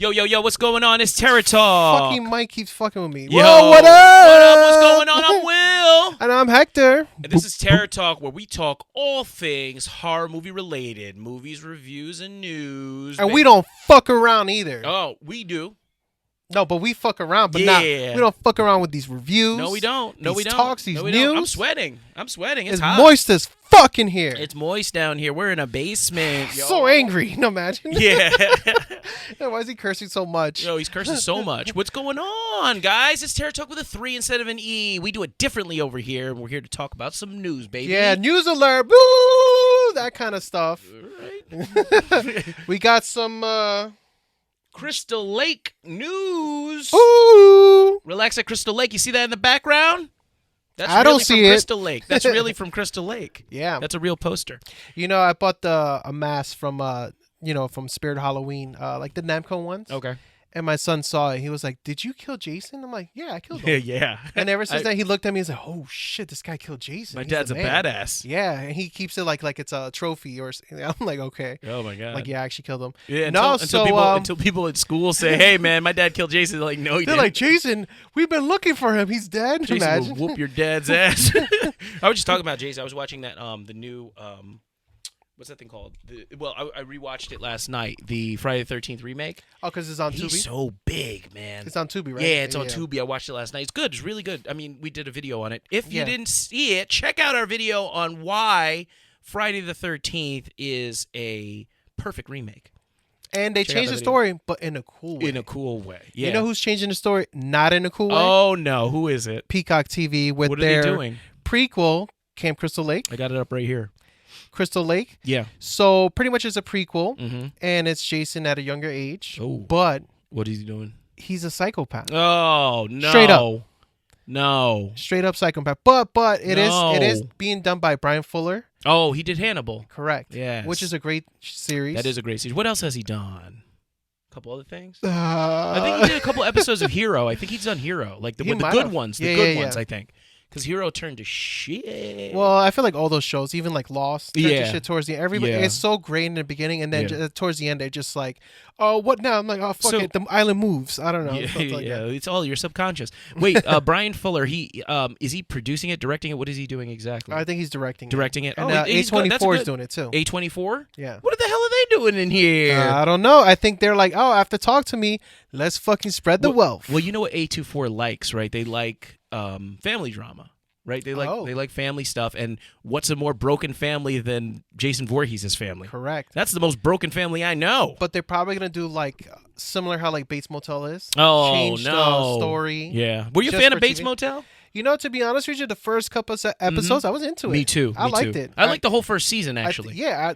Yo, what's going on? It's Terror Talk. Fucking Mike keeps fucking with me. Yo, whoa, what up? What up? What's going on? I'm Will. And I'm Hector. And this is Terror Talk, where we talk all things horror movie related. Movies, reviews, and news. And we don't fuck around either. Oh, we do. No, but we fuck around, but yeah. we don't fuck around with these reviews. No, we don't. No, we don't. Talks, these news. Don't. I'm sweating. It's hot. Moist as fuck in here. It's moist down here. We're in a basement. Yo. So angry. No, imagine. Yeah. Why is he cursing so much? Yo, he's cursing so much. What's going on, guys? It's Terror Talk with a 3 instead of an E. We do it differently over here, and we're here to talk about some news, baby. Yeah, news alert. Boo! That kind of stuff. All right. We got some... Crystal Lake news. Ooh! Relax at Crystal Lake. You see that in the background? That's I don't see from it. Crystal Lake. That's really from Crystal Lake. Yeah. That's a real poster. You know, I bought a mask from from Spirit Halloween, like the Namco ones. Okay. And my son saw it. He was like, "Did you kill Jason?" I'm like, "Yeah, I killed him." Yeah. And ever since then, he looked at me and was like, "Oh shit, this guy killed Jason." My He's dad's the a man." badass. Yeah, and he keeps it like it's a trophy or. I'm like, okay. Oh my god. Like, yeah, I actually killed him. Yeah. Until people at school say, "Hey man, my dad killed Jason," they're like, "No, he they're didn't." like, "Jason, we've been looking for him. He's dead." Jason Imagine. will whoop your dad's ass. I was just talking about Jason. I was watching that the new what's that thing called? I rewatched it last night. The Friday the 13th remake. Oh, because it's on Tubi. He's so big, man. It's on Tubi, right? Yeah, it's on Tubi. I watched it last night. It's good. It's really good. I mean, we did a video on it. If you didn't see it, check out our video on why Friday the 13th is a perfect remake. And they changed the story, but in a cool way. In a cool way. Yeah. You know who's changing the story? Not in a cool way. Oh no, who is it? Peacock TV with what are their they doing? Prequel, Camp Crystal Lake. I got it up right here. Crystal Lake. Yeah. So pretty much it's a prequel, Mm-hmm. and it's Jason at a younger age. Oh. But what is he doing? he's a psychopath. Oh no! Straight up. No. Straight up psychopath. But it is being done by Brian Fuller. Oh, he did Hannibal. Correct. Yes. Which is a great series. That is a great series. What else has he done? A couple other things. Uh, I think he did a couple episodes of Hero. I think he's done Hero, like the good ones. The good ones, I think. Because Hero turned to shit. Well, I feel like all those shows, even like Lost, turned to shit towards the end. Everybody, it's so great in the beginning, and then towards the end, they're just like, "Oh, what now?" I'm like, "Oh, fuck it, the island moves." I don't know. It's all your subconscious. Wait, Brian Fuller, is he producing it, directing it? What is he doing exactly? I think he's directing it. And A24 is doing it too. A24? Yeah. What the hell are they doing in here? I don't know. I think they're like, "Oh, after talk to me, let's fucking spread the wealth." Well, you know what A24 likes, right? They like family drama, right? They like family stuff, and what's a more broken family than Jason Voorhees' family? Correct. That's the most broken family I know. But they're probably gonna do like similar how like Bates Motel is. Oh, change the story. Yeah. Were you a fan of Bates Motel? You know, to be honest with you, the first couple of episodes, I was into it. Me too. I liked it. I liked the whole first season, actually. I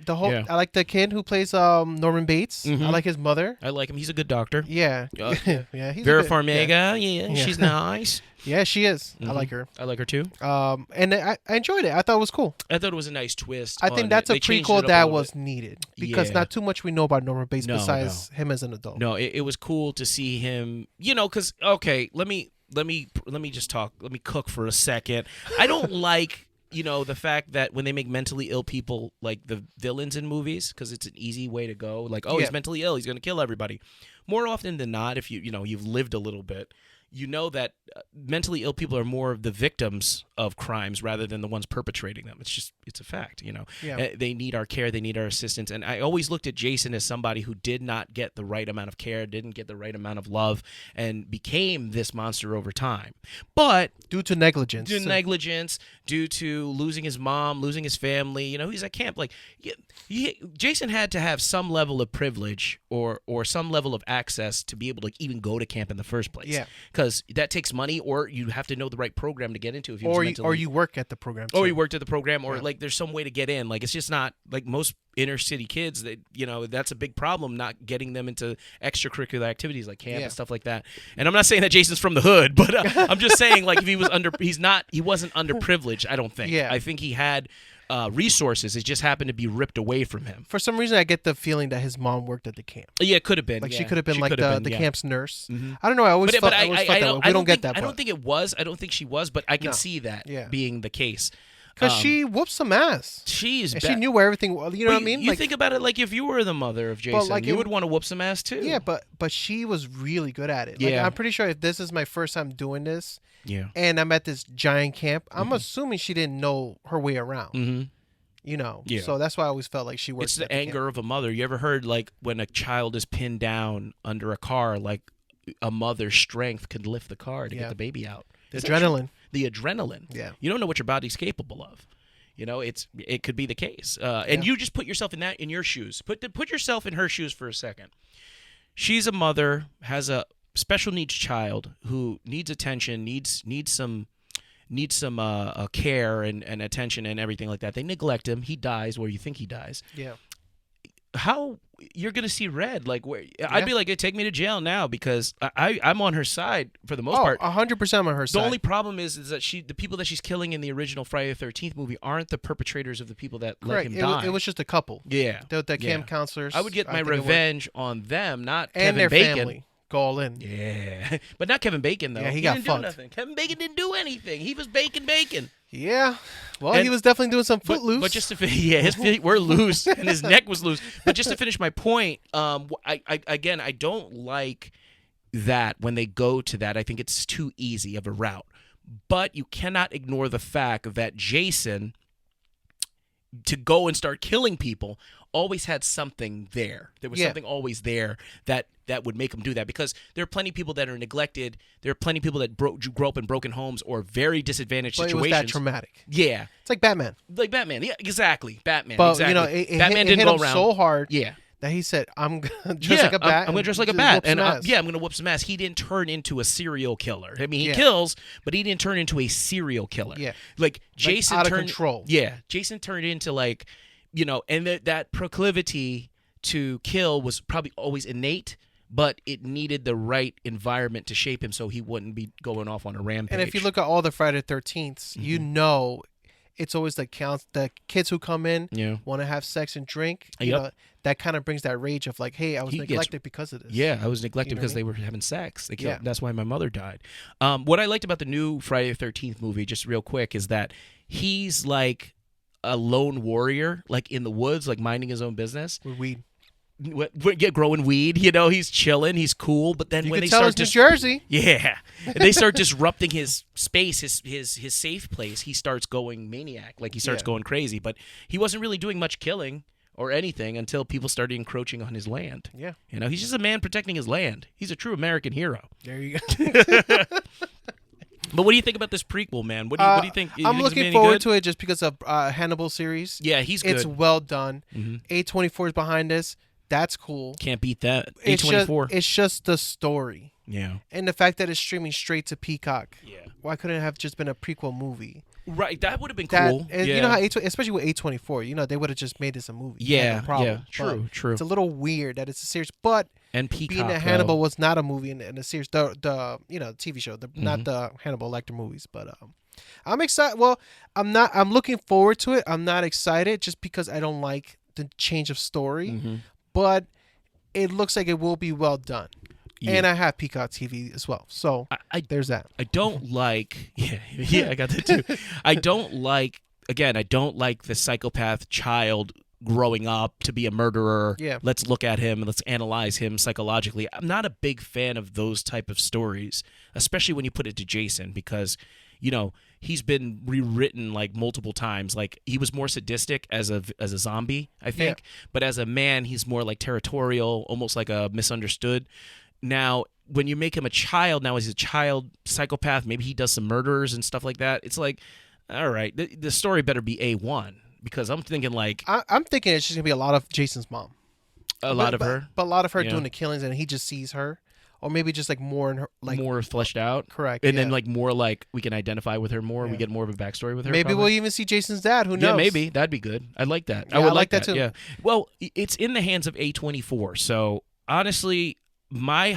like the kid who plays Norman Bates. I like his mother. I like him. He's a good doctor. Yeah. Yeah. Vera Farmiga. Yeah. She's nice. Yeah, she is. I like her. I like her too. And I enjoyed it. I thought it was cool. I thought it was a nice twist. I think that's a prequel that was needed because not too much we know about Norman Bates besides him as an adult. No, it was cool to see him. You know, because let me just talk. Let me cook for a second. I don't like, the fact that when they make mentally ill people like the villains in movies, because it's an easy way to go. Like, he's mentally ill, he's going to kill everybody. More often than not, if you've lived a little bit, you know that mentally ill people are more of the victims of crimes rather than the ones perpetrating them. It's a fact, They need our care, they need our assistance. And I always looked at Jason as somebody who did not get the right amount of care, didn't get the right amount of love, and became this monster over time. But due to negligence, due to losing his mom, losing his family, he's at camp. Like, Jason had to have some level of privilege or some level of access to be able to even go to camp in the first place. Yeah. Because that takes money, or you have to know the right program to get into. If you work at the program. Or you worked at the program, or like there's some way to get in. Like, it's just not like most inner city kids that that's a big problem, not getting them into extracurricular activities like camp and stuff like that. And I'm not saying that Jason's from the hood, but I'm just saying, like, if he was he wasn't underprivileged. I don't think. Yeah. I think he had resources. It just happened to be ripped away from him. For some reason, I get the feeling that his mom worked at the camp. Yeah, it could have been. Like, she could have been the camp's nurse. Mm-hmm. I don't know. I always felt that way. We don't get that part. I don't think it was. I don't think she was, but I can see that being the case. Because she whoops some ass. She knew where everything. You know what I mean? You think about it, like if you were the mother of Jason, you would want to whoop some ass too. Yeah, but she was really good at it. Yeah, I'm pretty sure if this is my first time doing this. Yeah. And I'm at this giant camp. I'm assuming she didn't know her way around. Mm-hmm. You know. Yeah. So that's why I always felt like she worked. It's the anger of a mother. You ever heard like when a child is pinned down under a car, like a mother's strength could lift the car to get the baby out. The adrenaline. The adrenaline. Yeah. You don't know what your body's capable of. You know, it could be the case. And you just put yourself in your shoes. Put yourself in her shoes for a second. She's a mother, has a special needs child who needs attention, needs some care and attention and everything like that. They neglect him. He dies where you think he dies. Yeah. How you're gonna see red? Like where? I'd be like, hey, take me to jail now because I'm on her side for the most part. 100% on her side. The only problem is that the people that she's killing in the original Friday the 13th movie aren't the perpetrators of the people that let him die. It was just a couple. Yeah. The camp counselors. I would get my revenge on them, not and Kevin their Bacon. Family. Go all in. Yeah. But not Kevin Bacon, though. Yeah, he got didn't fucked. do nothing. Kevin Bacon didn't do anything. He was bacon. Yeah. Well, he was definitely doing some footloose. But just to his feet were loose and his neck was loose. But just to finish my point, I don't like that when they go to that. I think it's too easy of a route. But you cannot ignore the fact that Jason, to go and start killing people, always had something there. There was something always there that would make him do that, because there are plenty of people that are neglected. There are plenty of people that grew up in broken homes or very disadvantaged situations. It was that traumatic. Yeah. It's like Batman. Yeah, exactly. Batman. But, exactly. Batman didn't go around so hard. Yeah. That he said, I'm going to dress like a bat. I'm going to dress like a bat. And I'm going to whoop some ass. He didn't turn into a serial killer. I mean, he kills, but he didn't turn into a serial killer. Yeah. Like Jason out of turned control. Yeah. Jason turned into like, and that proclivity to kill was probably always innate, but it needed the right environment to shape him so he wouldn't be going off on a rampage. And if you look at all the Friday the 13th, you know it's always the kids who come in want to have sex and drink. You know, that kind of brings that rage of like, hey, I was neglected because of this. Yeah, I was neglected because they were having sex. That's why my mother died. What I liked about the new Friday the 13th movie, just real quick, is that he's like a lone warrior, like in the woods, like minding his own business. With weed. Growing weed, he's chilling, he's cool, but then when they start New Jersey, and they start disrupting his space, his safe place, he starts going maniac, like he starts going crazy. But he wasn't really doing much killing or anything until people started encroaching on his land. Yeah, he's just a man protecting his land. He's a true American hero. There you go. But what do you think about this prequel, man? What do you think? I'm looking forward to it just because of Hannibal series. Yeah, he's good. It's well done. A24 is behind us. That's cool. Can't beat that. A24. It's just the story. Yeah. And the fact that it's streaming straight to Peacock. Yeah. Why couldn't it have just been a prequel movie? Right. That would have been cool. You know how, especially with A24, they would have just made this a movie. Yeah. No problem. Yeah. True. It's a little weird that it's a series, but and Peacock, being that Hannibal was not a movie and a series, the TV show, not the Hannibal Lecter movies, but I'm excited. Well, I'm looking forward to it. I'm not excited just because I don't like the change of story. But it looks like it will be well done. Yeah. And I have Peacock TV as well. So there's that. I don't like... Yeah, I got that too. I don't like the psychopath child growing up to be a murderer. Yeah. Let's look at him and let's analyze him psychologically. I'm not a big fan of those type of stories, especially when you put it to Jason, because... he's been rewritten like multiple times. Like he was more sadistic as a zombie, I think, but as a man, he's more like territorial, almost like a misunderstood. Now, when you make him a child, now he's a child psychopath. Maybe he does some murders and stuff like that. It's like, all right, the story better be A1, because I'm thinking like I'm thinking it's just gonna be a lot of Jason's mom, a lot of her doing the killings, and he just sees her. Or maybe just like more in her, like more fleshed out, correct, and then like more like we can identify with her more. We get more of a backstory with her. Maybe we'll even see Jason's dad. Who knows? Yeah, maybe that'd be good. I'd like that. Yeah, I would like that too. Yeah. Well, it's in the hands of A24. So honestly, my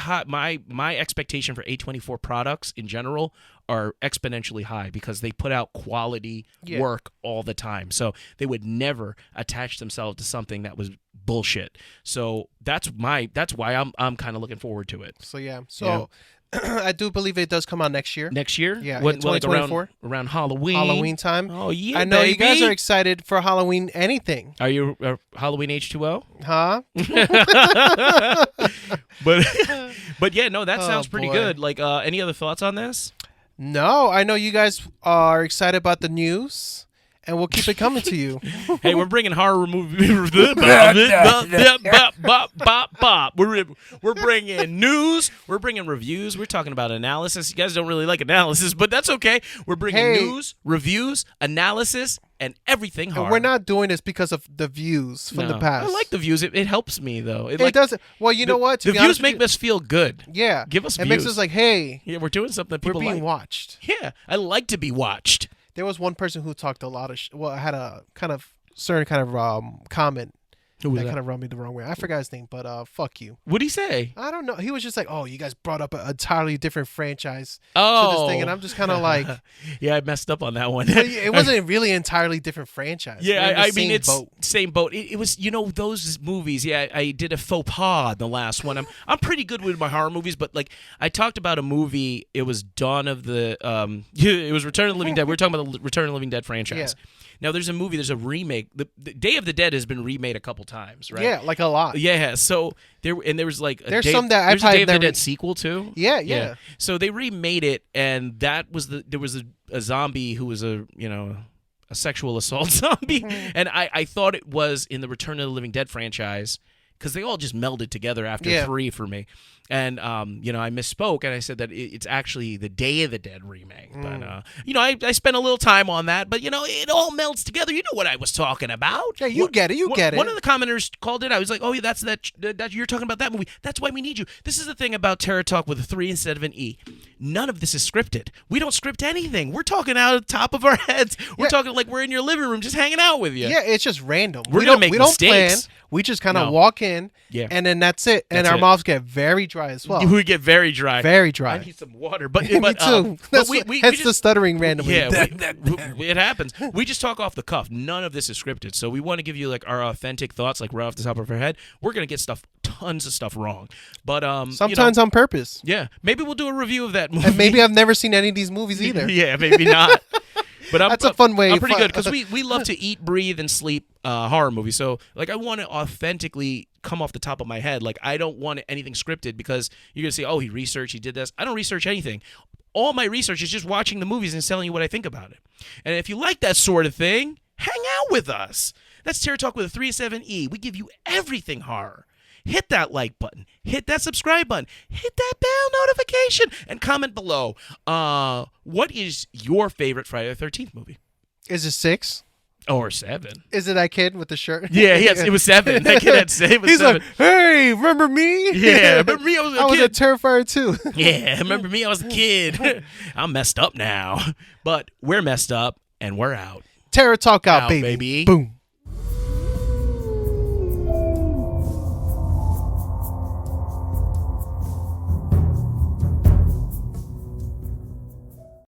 expectation for A24 products in general are exponentially high because they put out quality work all the time. So they would never attach themselves to something that was bullshit. So that's why I'm kind of looking forward to it. So I do believe it does come out next year. Next year? Yeah, When, in like 2024. around Halloween. Halloween time. Oh yeah, I know you guys baby. are excited for Halloween anything. Are you Halloween H2O? Huh? But yeah, no, that Oh, sounds pretty boy. good. Like, any other thoughts on this? No, I know you guys are excited about the news, and we'll keep it coming to you. Hey, we're bringing horror movies. We're bringing news. We're bringing reviews. We're talking about analysis. You guys don't really like analysis, but that's okay. We're bringing Hey. news, reviews, analysis, and everything horror. And we're not doing this because of the views from the No. past. I like the views. It helps me though. It doesn't. Well, you know what? To The be views honest with make us feel good. you, yeah. Give us It makes views. us like, hey, Yeah, we're doing something that we're people being like. watched. Yeah, I like to be watched. There was one person who talked a lot of had a kind of certain kind of comment Who was that that? kind of rubbed me the wrong way. I forgot his name, but fuck you. What'd he say? I don't know. He was just like, "Oh, you guys brought up an entirely different franchise Oh, to this thing," and I'm just kind of like, yeah, I messed up on that one. well, it wasn't really an entirely different franchise. We're Yeah, in the I mean, same it's boat. same boat. It was, those movies. Yeah, I did a faux pas in the last one. I'm pretty good with my horror movies, but like I talked about a movie. It was Dawn of the it was Return of the Living Dead. We were talking about the Return of the Living Dead franchise. Yeah. Now there's a movie. There's a remake. The Day of the Dead has been remade a couple times, right? Yeah, like a lot. Yeah. So there was like There's some that I've there's a Day of the never- Dead sequel too. Yeah. So they remade it, and that was there was a zombie who was a sexual assault zombie, Mm-hmm. and I thought it was in the Return of the Living Dead franchise because they all just melded together after Yeah. 3 for me, and I misspoke and I said that it's actually the Day of the Dead remake, but I spent a little time on that, but it all melds together. You know what I was talking about? Yeah, you get it. You get it. One of the commenters called it. I was like, "Oh yeah, that's that you're talking about that movie. That's why we need you." This is the thing about Terror Talk with a 3 instead of an E. None of this is scripted. We don't script anything. We're talking out of the top of our heads. We're Yeah. talking like we're in your living room, just hanging out with you. Yeah, it's just random. We're we gonna don't make we don't mistakes. plan. We just kind of No. walk in, Yeah. and then that's it. And That's our it. mouths get very dry as well. We get very dry. Very I dry. need some water, but Me but, too. but That's we hence just, the stuttering randomly. Yeah, it happens. We just talk off the cuff. None of this is scripted. So we want to give you like our authentic thoughts, like right off the top of our head. We're gonna get tons of stuff wrong, but Sometimes on purpose. yeah, maybe we'll do a review of that movie. And maybe I've never seen any of these movies either. Yeah, maybe not. But That's a fun way. I'm pretty good because we love to eat, breathe, and sleep horror movies. So like I want to authentically come off the top of my head. Like I don't want anything scripted because you're gonna say, "Oh, he researched, he did this." I don't research anything. All my research is just watching the movies and telling you what I think about it. And if you like that sort of thing, hang out with us. That's Terror Talk with a 3-7-E. We give you everything horror. Hit that like button. Hit that subscribe button. Hit that bell notification. And comment below. What is your favorite Friday the 13th movie? Is it 6? Or 7. Is it that kid with the shirt? Yeah, it was 7. That kid had it was He's 7. like, hey, remember me? Yeah, remember me? I was a I was a kid. Terrifier too. Yeah, remember me? I was a kid. I'm messed up now. But we're messed up, and we're out. Terror Talk out, Out, baby. baby. Boom.